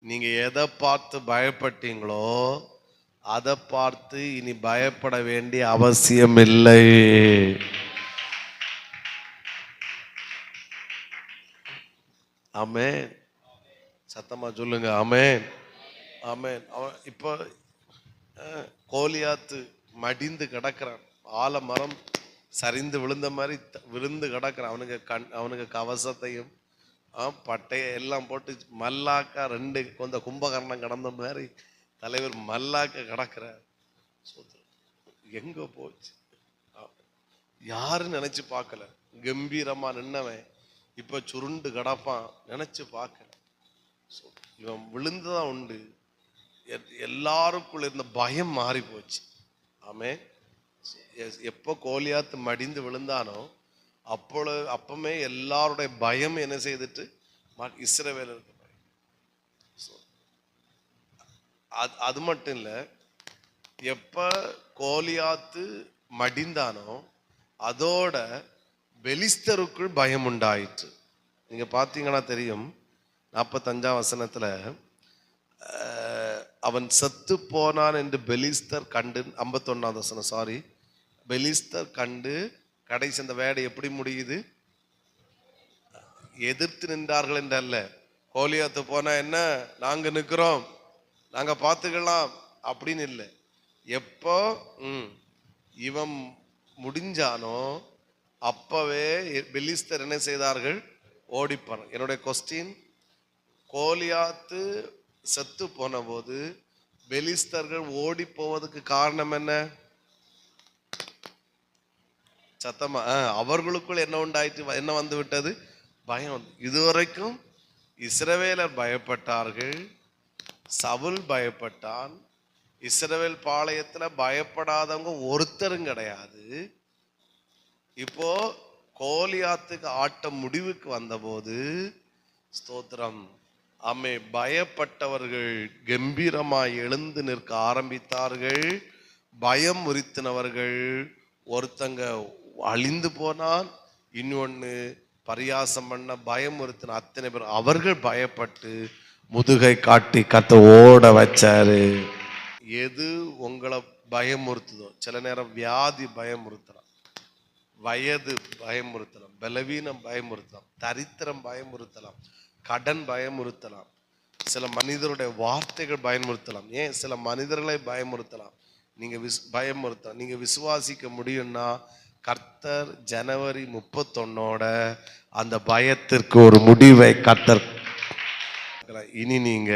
நீங்க எதை பார்த்து பயப்பட்டீங்களோ அதை பார்த்து இனி பயப்பட வேண்டிய அவசியம் இல்லை. ஆமென். சத்தமா சொல்லுங்க ஆமென். ஆமென். இப்போ கோலியாத்து மடிந்து கிடக்கிறான், ஆலமரம் சரிந்து விழுந்த மாதிரி விழுந்து கிடக்கிறான். அவனுக்கு கவசத்தையும் பட்டையை எல்லாம் போட்டு மல்லாக்கா ரெண்டு கொஞ்ச கும்பகர்ணம் கடந்த மாதிரி தலைவர் மல்லாக்க கிடக்கிறார். எங்க போச்சு யாரும் நினைச்சு பார்க்கல. கம்பீரமா நின்னவன் இப்ப சுருண்டு கிடப்பான் நினைச்சு பார்க்கல. இவன் விழுந்துதான் உண்டு. எல்லாருக்குள்ள இருந்த பயம் மாறி போச்சு. ஆமே, எப்போ கோலியாத்து மடிந்து விழுந்தானோ அப்பமே எல்லாருடைய பயம் என்ன செய்துட்டு இஸ்ரவேலருக்கு அது மட்டும் இல்லை. எப்ப கோலியாத்து மடிந்தானோ அதோட பெலிஸ்தருக்குள் பயம் உண்டாயிற்று. நீங்க பார்த்தீங்கன்னா தெரியும், 45ஆம் வசனத்துல அவன் செத்து போனான் என்று பெலிஸ்தர் கண்டு, 51ஆம் வசனம் சாரி, பெலிஸ்தர் கண்டு கடைசி அந்த வேடை எப்படி முடியுது? எதிர்த்து நின்றார்கள் என்று அல்ல. கோலியாத்து போனா என்ன, நாங்க நிக்கிறோம், நாங்க பார்த்துக்கலாம் அப்படின்னு இல்லை. எப்போ இவன் முடிஞ்சானோ அப்பவே பெலிஸ்தர் என்ன செய்தார்கள்? ஓடிப்பான். என்னுடைய கொஸ்டின், கோலியாத்து செத்து போன போது பெலிஸ்தர்கள் ஓடி போவதுக்கு காரணம் என்ன? சத்தமா அவர்களுக்குள் என்ன உண்டாயிற்று? என்ன வந்து விட்டது? பயம். இதுவரைக்கும் இஸ்ரவேலர் பயப்பட்டார்கள், சவுல் பயப்பட்டான். இஸ்ரவேல் பாளையத்துல பயப்படாதவங்க ஒருத்தரும் கிடையாது. இப்போ கோலியாத்துக்கு ஆட்டம் முடிவுக்கு வந்தபோது ஸ்தோத்திரம், பயப்பட்டவர்கள் கம்பீரமாய் எழுந்து நிற்க ஆரம்பித்தார்கள். பயம் உரித்தினவர்கள் ஒருத்தங்க அழிந்து போனால், இன்னொன்னு பரியாசம் பண்ண பயம் உறுத்தின அத்தனை பேர் அவர்கள் பயப்பட்டு முதுகை காட்டி கத்த ஓட வச்சாரு. எது உங்களை பயமுறுத்துதோ, சில நேரம் வியாதி பயமுறுத்தலாம், வயது பயமுறுத்தலாம், பலவீனம் பயமுறுத்தலாம், தரித்திரம் பயமுறுத்தலாம், கடன் பயமுறுத்தலாம், சில மனிதருடைய வார்த்தைகள் பயமுறுத்தலாம், ஏன் சில மனிதர்களை பயமுறுத்தலாம். நீங்க பயமுறுத்தலாம். நீங்க விசுவாசிக்க முடியும்னா கர்த்தர் ஜனவரி 31 அந்த பயத்திற்கு ஒரு முடிவை கர்த்தர். இனி நீங்க